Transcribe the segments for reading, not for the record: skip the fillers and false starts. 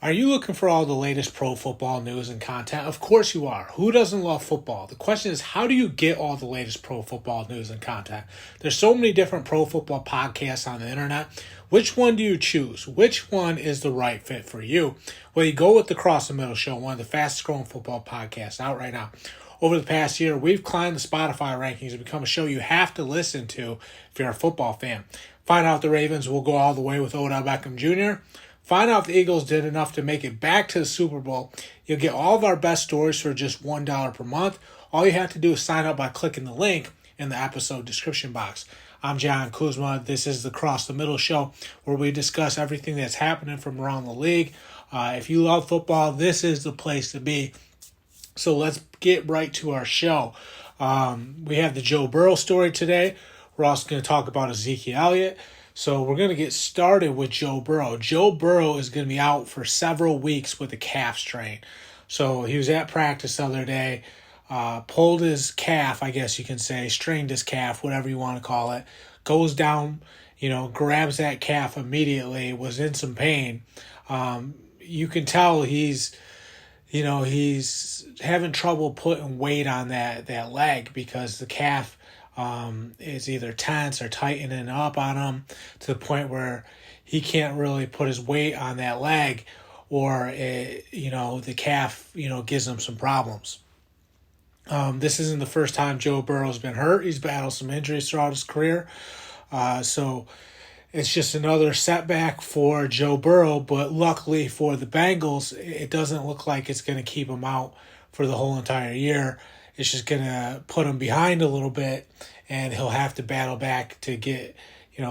Are you looking for all the latest pro football news and content? Of course you are. Who doesn't love football? The question is, how do you get all the latest pro football news and content? There's so many different pro football podcasts on the internet. Which one do you choose? Which one is the right fit for you? Well, you go with the Cross the Middle Show, one of the fastest growing football podcasts out right now. Over the past year, we've climbed the Spotify rankings and become a show you have to listen to if you're a football fan. Find out the Ravens will go all the way with Odell Beckham Jr., find out if the Eagles did enough to make it back to the Super Bowl. You'll get all of our best stories for just $1 per month. All you have to do is sign up by clicking the link in the episode description box. I'm John Kuzma. This is the Cross the Middle Show, where we discuss everything that's happening from around the league. If you love football, this is the place to be. So let's get right to our show. We have the Joe Burrow story today. We're also going to talk about Ezekiel Elliott. So we're going to get started with Joe Burrow. Joe Burrow is going to be out for several weeks with a calf strain. So he was at practice the other day, pulled his calf, I guess you can say, strained his calf, whatever you want to call it, goes down, grabs that calf immediately, was in some pain. You can tell he's having trouble putting weight on that leg because the calf is either tense or tightening up on him to the point where he can't really put his weight on that leg, or the calf gives him some problems. This isn't the first time Joe Burrow's been hurt. He's battled some injuries throughout his career, so it's just another setback for Joe Burrow. But luckily for the Bengals, it doesn't look like it's going to keep him out for the whole entire year. It's just going to put him behind a little bit, and he'll have to battle back to get,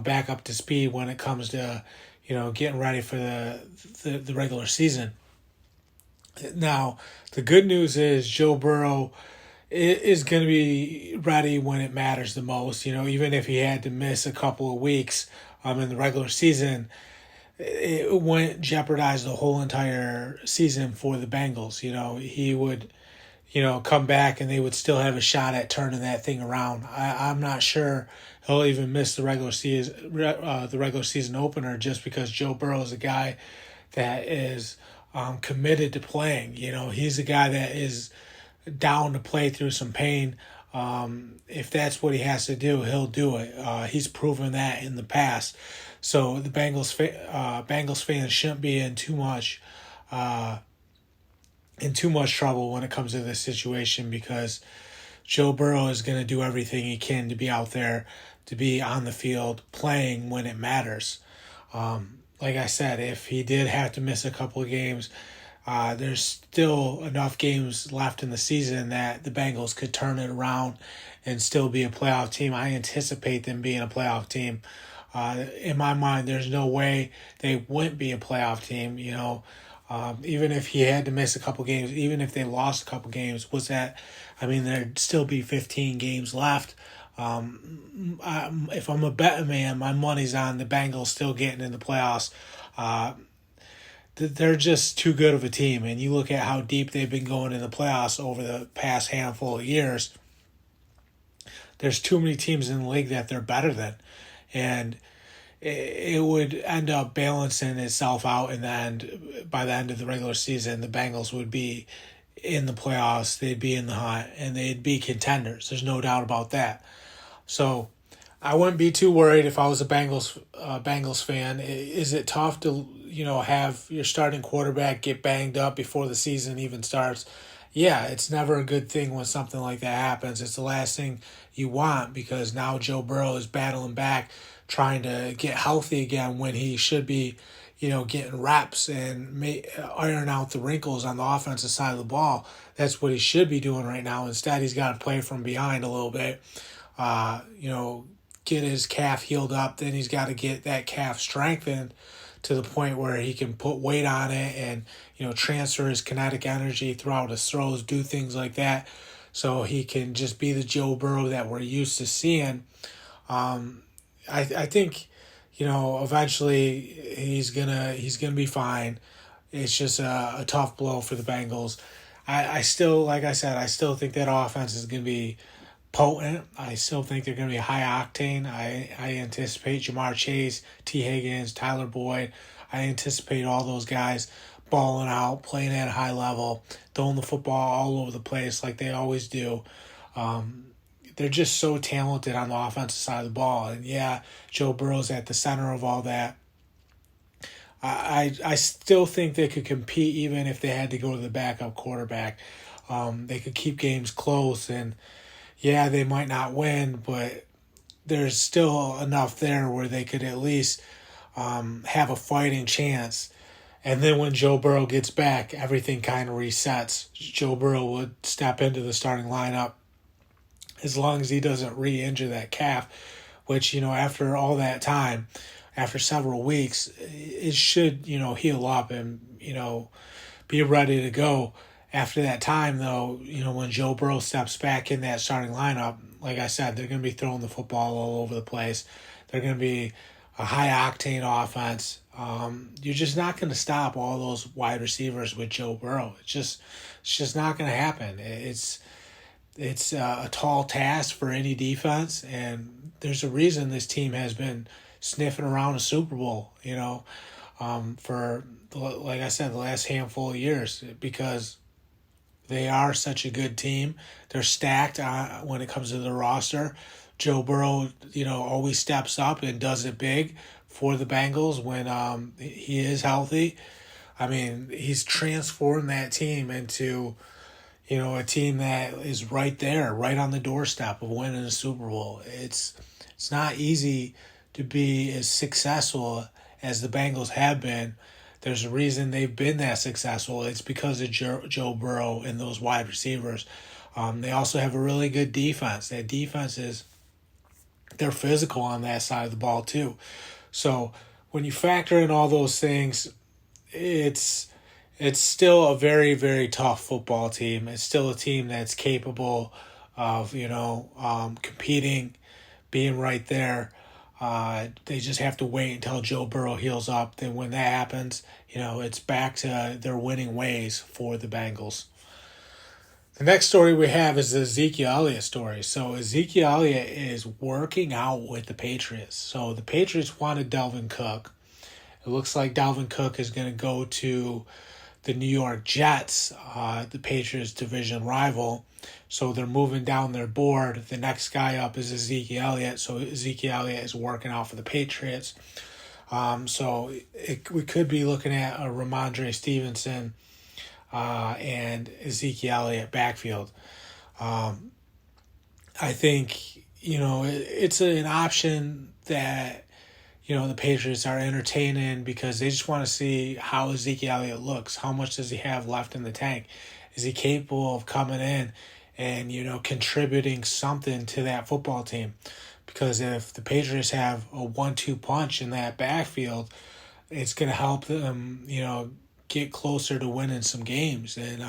back up to speed when it comes to, getting ready for the regular season. Now, the good news is Joe Burrow is going to be ready when it matters the most. Even if he had to miss a couple of weeks in the regular season, it wouldn't jeopardize the whole entire season for the Bengals. He would come back and they would still have a shot at turning that thing around. I'm not sure he'll even miss the regular season opener, just because Joe Burrow is a guy that is committed to playing. He's a guy that is down to play through some pain. If that's what he has to do, he'll do it. He's proven that in the past. So the Bengals fans shouldn't be in too much trouble when it comes to this situation, because Joe Burrow is going to do everything he can to be out there, to be on the field playing when it matters. Like I said, if he did have to miss a couple of games, there's still enough games left in the season that the Bengals could turn it around and still be a playoff team. I anticipate them being a playoff team. In my mind, there's no way they wouldn't be a playoff team. Even if he had to miss a couple games, even if they lost a couple games, there'd still be 15 games left. If I'm a betting man, my money's on the Bengals still getting in the playoffs. They're just too good of a team, and you look at how deep they've been going in the playoffs over the past handful of years. There's too many teams in the league that they're better than, and it would end up balancing itself out in the end. By the end of the regular season, the Bengals would be in the playoffs, they'd be in the hunt, and they'd be contenders. There's no doubt about that. So I wouldn't be too worried if I was a Bengals fan. Is it tough to have your starting quarterback get banged up before the season even starts? Yeah, it's never a good thing when something like that happens. It's the last thing you want, because now Joe Burrow is battling back, trying to get healthy again when he should be, getting reps and iron out the wrinkles on the offensive side of the ball. That's what he should be doing right now. Instead, he's got to play from behind a little bit, get his calf healed up. Then he's got to get that calf strengthened to the point where he can put weight on it and, transfer his kinetic energy throughout his throws, do things like that, so he can just be the Joe Burrow that we're used to seeing. I think, eventually he's gonna be fine. It's just a tough blow for the Bengals. I still think that offense is gonna be potent. I still think they're going to be high octane. I anticipate Jamar Chase, T. Higgins, Tyler Boyd. I anticipate all those guys balling out, playing at a high level, throwing the football all over the place like they always do. They're just so talented on the offensive side of the ball. And yeah, Joe Burrow's at the center of all that. I still think they could compete even if they had to go to the backup quarterback. They could keep games close, and yeah, they might not win, but there's still enough there where they could at least have a fighting chance. And then when Joe Burrow gets back, everything kind of resets. Joe Burrow would step into the starting lineup as long as he doesn't re-injure that calf, which, after all that time, after several weeks, it should, heal up and, be ready to go. After that time, though, when Joe Burrow steps back in that starting lineup, like I said, they're going to be throwing the football all over the place. They're going to be a high-octane offense. You're just not going to stop all those wide receivers with Joe Burrow. It's just not going to happen. It's a tall task for any defense, and there's a reason this team has been sniffing around a Super Bowl, for, like I said, the last handful of years, because they are such a good team. They're stacked when it comes to the roster. Joe Burrow, always steps up and does it big for the Bengals when he is healthy. I mean, he's transformed that team into, a team that is right there, right on the doorstep of winning a Super Bowl. It's not easy to be as successful as the Bengals have been. There's a reason they've been that successful. It's because of Joe Burrow and those wide receivers. They also have a really good defense. That defense they're physical on that side of the ball too. So when you factor in all those things, it's still a very, very tough football team. It's still a team that's capable of, competing, being right there. They just have to wait until Joe Burrow heals up. Then when that happens, it's back to their winning ways for the Bengals. The next story we have is the Ezekiel Elliott story. So Ezekiel Elliott is working out with the Patriots. So the Patriots wanted Dalvin Cook. It looks like Dalvin Cook is going to go to the New York Jets, the Patriots division rival. So they're moving down their board. The next guy up is Ezekiel Elliott. So Ezekiel Elliott is working out for the Patriots. We could be looking at a Ramondre Stevenson and Ezekiel Elliott backfield. I think, it's an option that, the Patriots are entertaining because they just want to see how Ezekiel Elliott looks. How much does he have left in the tank? Is he capable of coming in and, contributing something to that football team? Because if the Patriots have a 1-2 punch in that backfield, it's going to help them, get closer to winning some games and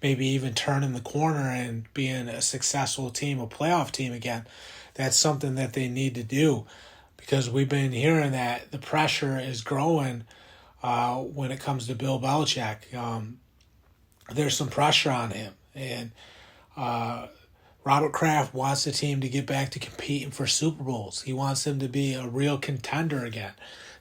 maybe even turning the corner and being a successful team, a playoff team again. That's something that they need to do because we've been hearing that the pressure is growing when it comes to Bill Belichick. There's some pressure on him. And Robert Kraft wants the team to get back to competing for Super Bowls. He wants them to be a real contender again.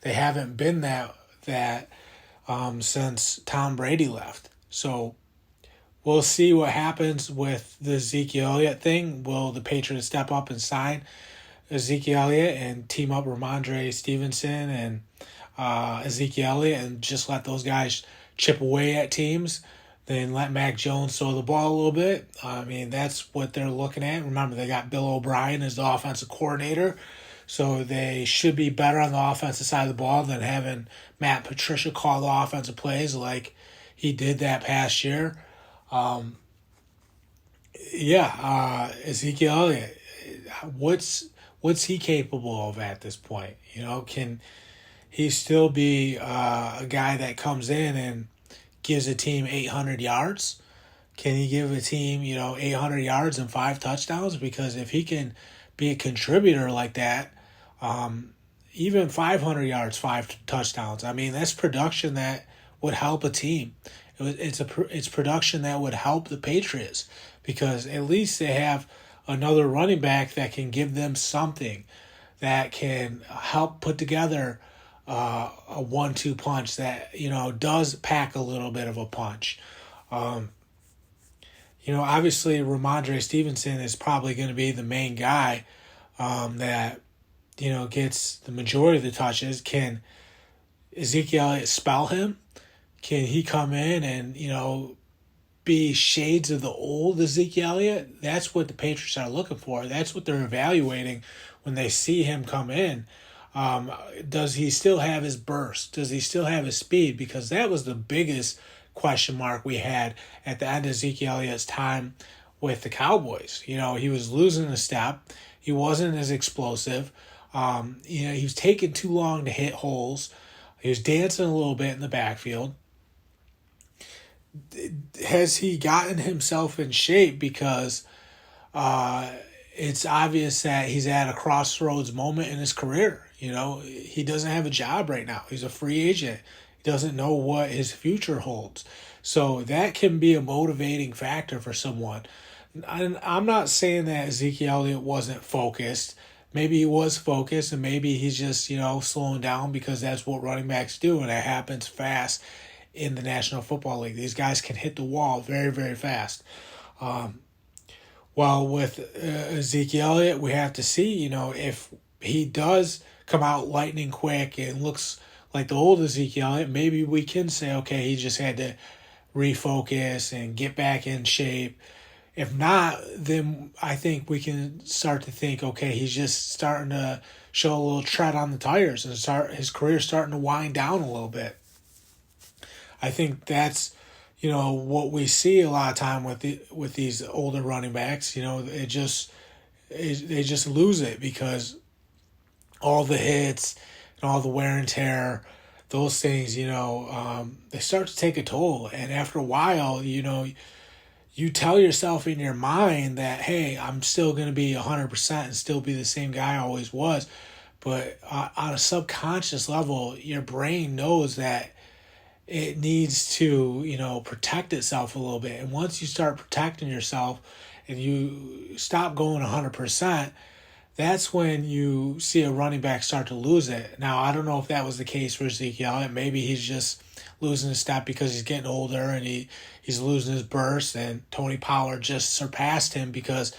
They haven't been that since Tom Brady left. So we'll see what happens with the Ezekiel Elliott thing. Will the Patriots step up and sign Ezekiel Elliott and team up Ramondre Stevenson and Ezekiel Elliott and just let those guys chip away at teams? Then let Mac Jones throw the ball a little bit. I mean, that's what they're looking at. Remember, they got Bill O'Brien as the offensive coordinator. So they should be better on the offensive side of the ball than having Matt Patricia call the offensive plays like he did that past year. Ezekiel Elliott, what's he capable of at this point? Can he still be a guy that comes in and gives a team 800 yards? Can he give a team, 800 yards and 5 touchdowns? Because if he can be a contributor like that, even 500 yards, 5 touchdowns, I mean, that's production that would help a team. It's production that would help the Patriots because at least they have another running back that can give them something that can help put together a 1-2 punch that, does pack a little bit of a punch. Obviously Ramondre Stevenson is probably going to be the main guy that, gets the majority of the touches. Can Ezekiel Elliott spell him? Can he come in and, be shades of the old Ezekiel Elliott? That's what the Patriots are looking for. That's what they're evaluating when they see him come in. Does he still have his burst? Does he still have his speed? Because that was the biggest question mark we had at the end of Ezekiel Elliott's time with the Cowboys. He was losing a step. He wasn't as explosive. He was taking too long to hit holes. He was dancing a little bit in the backfield. Has he gotten himself in shape? Because it's obvious that he's at a crossroads moment in his career. He doesn't have a job right now. He's a free agent. He doesn't know what his future holds. So that can be a motivating factor for someone. And I'm not saying that Ezekiel Elliott wasn't focused. Maybe he was focused, and maybe he's just, slowing down because that's what running backs do, and it happens fast in the National Football League. These guys can hit the wall very, very fast. Well, with Ezekiel Elliott, we have to see, if he does come out lightning quick and looks like the old Ezekiel Elliott, maybe we can say, okay, he just had to refocus and get back in shape. If not, then I think we can start to think, okay, he's just starting to show a little tread on the tires and his career starting to wind down a little bit. I think that's, what we see a lot of time with these older running backs. They just lose it because all the hits and all the wear and tear, those things, they start to take a toll. And after a while, you tell yourself in your mind that, hey, I'm still going to be 100% and still be the same guy I always was. But on a subconscious level, your brain knows that it needs to, protect itself a little bit. And once you start protecting yourself and you stop going 100%, that's when you see a running back start to lose it. Now, I don't know if that was the case for Ezekiel Elliott. Maybe he's just losing his step because he's getting older and he's losing his burst, and Tony Pollard just surpassed him because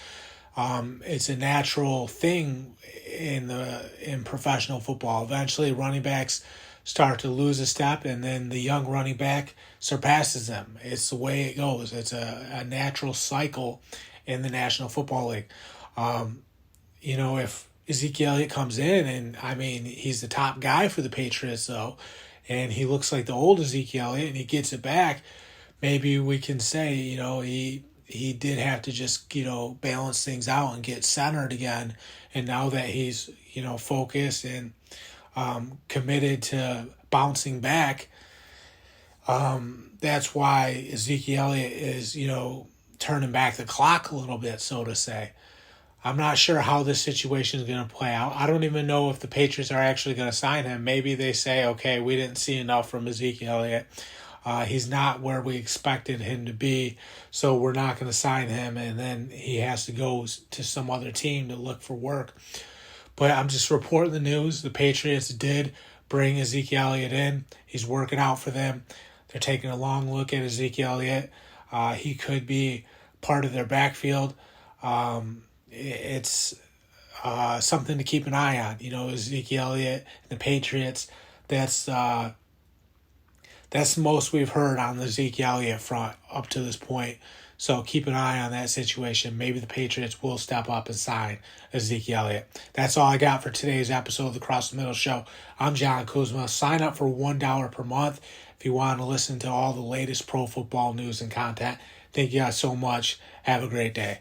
it's a natural thing in professional football. Eventually, running backs start to lose a step, and then the young running back surpasses them. It's the way it goes. It's a natural cycle in the National Football League. If Ezekiel Elliott comes in, and he's the top guy for the Patriots, though, and he looks like the old Ezekiel Elliott, and he gets it back, maybe we can say, he did have to just, balance things out and get centered again. And now that he's, focused and committed to bouncing back, that's why Ezekiel Elliott is, turning back the clock a little bit, so to say. I'm not sure how this situation is going to play out. I don't even know if the Patriots are actually going to sign him. Maybe they say, okay, we didn't see enough from Ezekiel Elliott. He's not where we expected him to be, so we're not going to sign him, and then he has to go to some other team to look for work. But I'm just reporting the news. The Patriots did bring Ezekiel Elliott in. He's working out for them. They're taking a long look at Ezekiel Elliott. He could be part of their backfield. It's something to keep an eye on. Ezekiel Elliott, the Patriots, that's the most we've heard on the Ezekiel Elliott front up to this point. So keep an eye on that situation. Maybe the Patriots will step up and sign Ezekiel Elliott. That's all I got for today's episode of the Cross the Middle Show. I'm John Kuzma. Sign up for $1 per month if you want to listen to all the latest pro football news and content. Thank you guys so much. Have a great day.